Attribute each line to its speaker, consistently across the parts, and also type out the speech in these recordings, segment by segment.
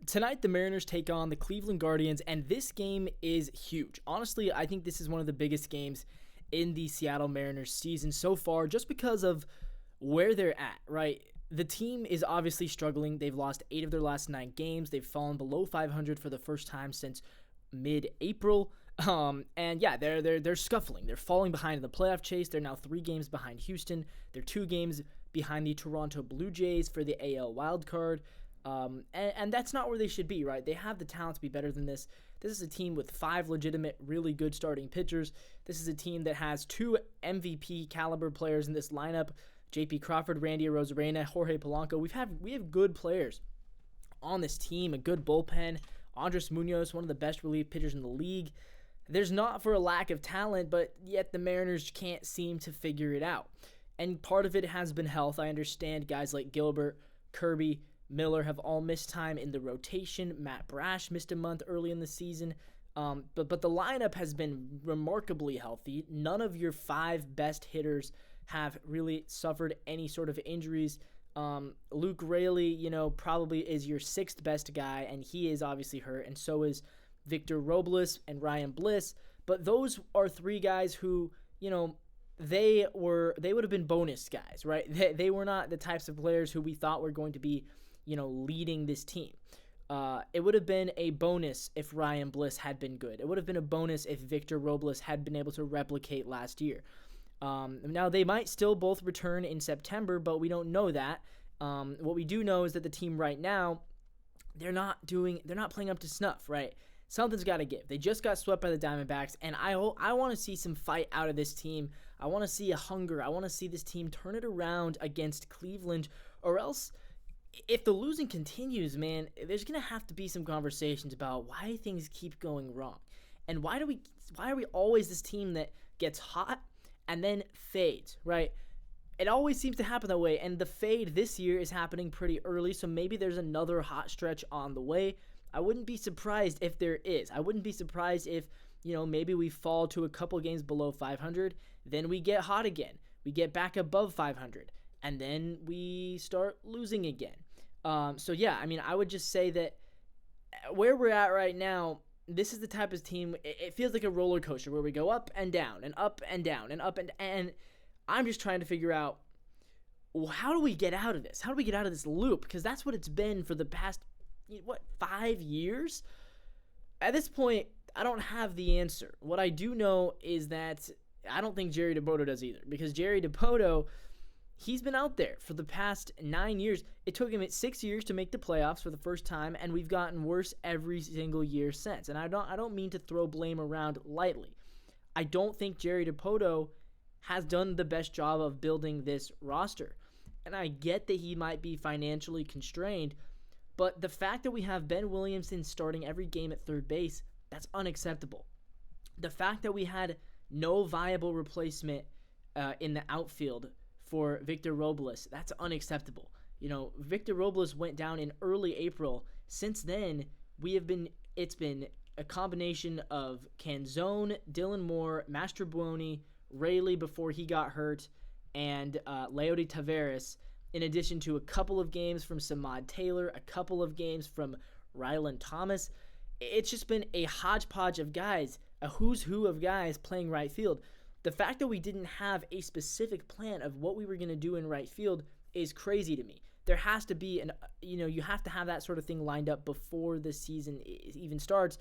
Speaker 1: Tonight, the Mariners take on the Cleveland Guardians, and this game is huge. Honestly, I think this is one of the biggest games in the Seattle Mariners season so far, just because of where they're at, right? The team is obviously struggling. They've lost 8 of their last 9 games. They've fallen below 500 for the first time since mid-April. And yeah, they're scuffling. They're falling behind in the playoff chase. They're now 3 games behind Houston. They're 2 games behind the Toronto Blue Jays for the AL wildcard. And that's not where they should be, right? They have the talent to be better than this. This is a team with 5 legitimate, really good starting pitchers. This is a team that has 2 MVP caliber players in this lineup: J.P. Crawford, Randy Arozarena, Jorge Polanco. We have good players on this team, a good bullpen. Andres Munoz, one of the best relief pitchers in the league. There's not for a lack of talent, but yet the Mariners can't seem to figure it out. And part of it has been health. I understand guys like Gilbert, Kirby, Miller have all missed time in the rotation. Matt Brash missed a month early in the season. But the lineup has been remarkably healthy. None of your 5 best hitters have really suffered any sort of injuries. Luke Raley, probably is your 6th best guy, and he is obviously hurt, and so is Victor Robles and Ryan Bliss. But those are 3 guys who, they would have been bonus guys, right? They were not the types of players who we thought were going to be, leading this team. It would have been a bonus if Ryan Bliss had been good. It would have been a bonus if Victor Robles had been able to replicate last year. Now, they might still both return in September, but we don't know that. What we do know is that the team right now, they're not playing up to snuff, right? Something's got to give. They just got swept by the Diamondbacks, and I want to see some fight out of this team. I want to see a hunger. I want to see this team turn it around against Cleveland, or else, if the losing continues, man, there's going to have to be some conversations about why things keep going wrong. And why are we always this team that gets hot and then fades, right? It always seems to happen that way, and the fade this year is happening pretty early, so maybe there's another hot stretch on the way. I wouldn't be surprised if there is. I wouldn't be surprised if, maybe we fall to a couple games below 500, then we get hot again. We get back above 500, and then we start losing again. So yeah, I would just say that where we're at right now, this is the type of team, it feels like a roller coaster where we go up and down and up and down and up, and I'm just trying to figure out, how do we get out of this? How do we get out of this loop? Because that's what it's been for the past, 5 years? At this point, I don't have the answer. What I do know is that I don't think Jerry Dipoto does either, because Jerry Dipoto, he's been out there for the past 9 years. It took him 6 years to make the playoffs for the first time, and we've gotten worse every single year since. And I don't mean to throw blame around lightly. I don't think Jerry Dipoto has done the best job of building this roster. And I get that he might be financially constrained, but the fact that we have Ben Williamson starting every game at third base, that's unacceptable. The fact that we had no viable replacement in the outfield for Victor Robles, that's unacceptable. Victor Robles went down in early April. Since then, it's been a combination of Canzone, Dylan Moore, Mastrobuoni, Raley before he got hurt, and Leody Taveras, in addition to a couple of games from Samad Taylor, a couple of games from Rylan Thomas. It's just been a hodgepodge of guys, a who's who of guys playing right field. The fact that we didn't have a specific plan of what we were going to do in right field is crazy to me. There has to be you have to have that sort of thing lined up before the season even starts.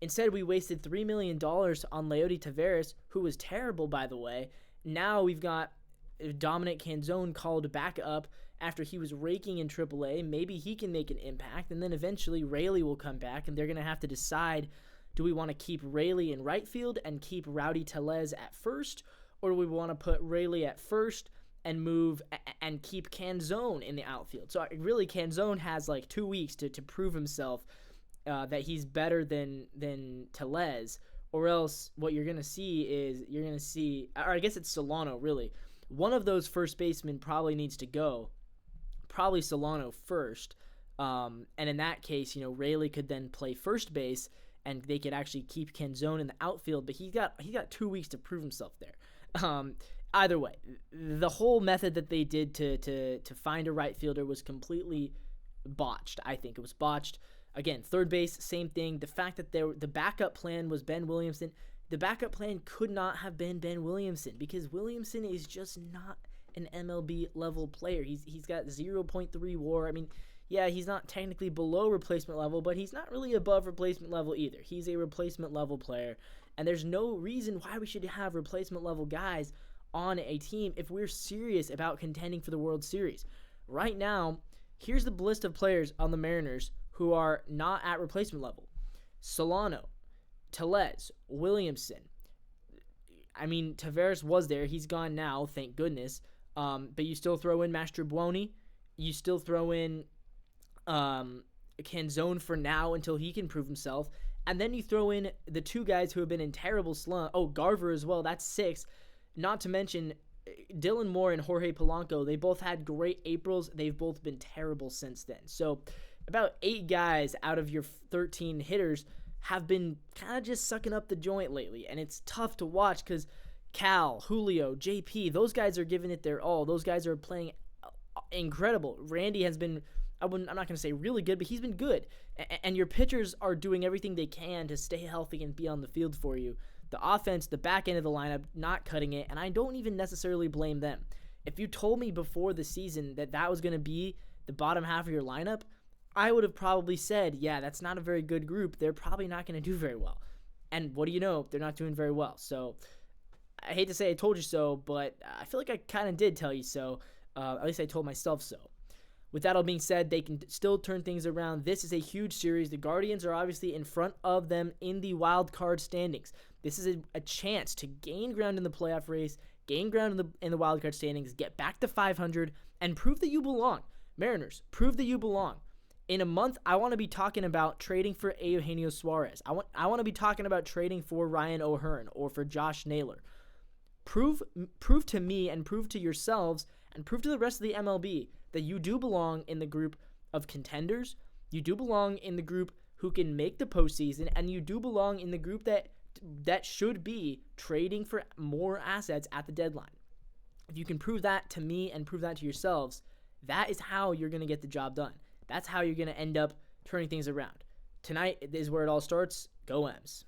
Speaker 1: Instead, we wasted $3 million on Leody Taveras, who was terrible, by the way. Now we've got Dominic Canzone called back up after he was raking in AAA. Maybe he can make an impact, and then eventually Raley will come back, and they're going to have to decide, do we want to keep Raley in right field and keep Rowdy Tellez at first, or do we want to put Raley at first and move and keep Canzone in the outfield? So really, Canzone has 2 weeks to prove himself that he's better than Tellez, or else what you're going to see, or I guess it's Solano, really. One of those first basemen probably needs to go, probably Solano first, and in that case, Raley could then play first base, and they could actually keep Canzone in the outfield, but he got 2 weeks to prove himself there. Either way, the whole method that they did to find a right fielder was completely botched. I think it was botched. Again, third base, same thing. The fact that the backup plan was Ben Williamson, the backup plan could not have been Ben Williamson because Williamson is just not an MLB level player. He's got 0.3 WAR. I mean, yeah, he's not technically below replacement level, but he's not really above replacement level either. He's a replacement level player, and there's no reason why we should have replacement level guys on a team if we're serious about contending for the World Series. Right now, here's the list of players on the Mariners who are not at replacement level. Solano, Tellez, Williamson. I mean, Taveras was there. He's gone now, thank goodness. But you still throw in Mastrobuoni. You still throw in Canzone for now until he can prove himself. And then you throw in the two guys who have been in terrible slump. Oh, Garver as well. That's 6. Not to mention Dylan Moore and Jorge Polanco. They both had great Aprils. They've both been terrible since then. So about 8 guys out of your 13 hitters have been kind of just sucking up the joint lately. And it's tough to watch because Cal, Julio, JP, those guys are giving it their all. Those guys are playing incredible. Randy has been, I'm not going to say really good, but he's been good. And your pitchers are doing everything they can to stay healthy and be on the field for you. The offense, the back end of the lineup, not cutting it, and I don't even necessarily blame them. If you told me before the season that was going to be the bottom half of your lineup, I would have probably said, yeah, that's not a very good group. They're probably not going to do very well. And what do you know? They're not doing very well. So I hate to say I told you so, but I feel like I kind of did tell you so. At least I told myself so. With that all being said, they can still turn things around. This is a huge series. The Guardians are obviously in front of them in the wild card standings. This is a chance to gain ground in the playoff race, gain ground in the wild card standings, get back to 500, and prove that you belong. Mariners, prove that you belong. In a month, I want to be talking about trading for Eugenio Suarez. I want to be talking about trading for Ryan O'Hearn or for Josh Naylor. Prove to me and prove to yourselves and prove to the rest of the MLB that you do belong in the group of contenders. You do belong in the group who can make the postseason, and you do belong in the group that should be trading for more assets at the deadline. If you can prove that to me and prove that to yourselves, that is how you're going to get the job done. That's how you're going to end up turning things around. Tonight is where it all starts. Go M's.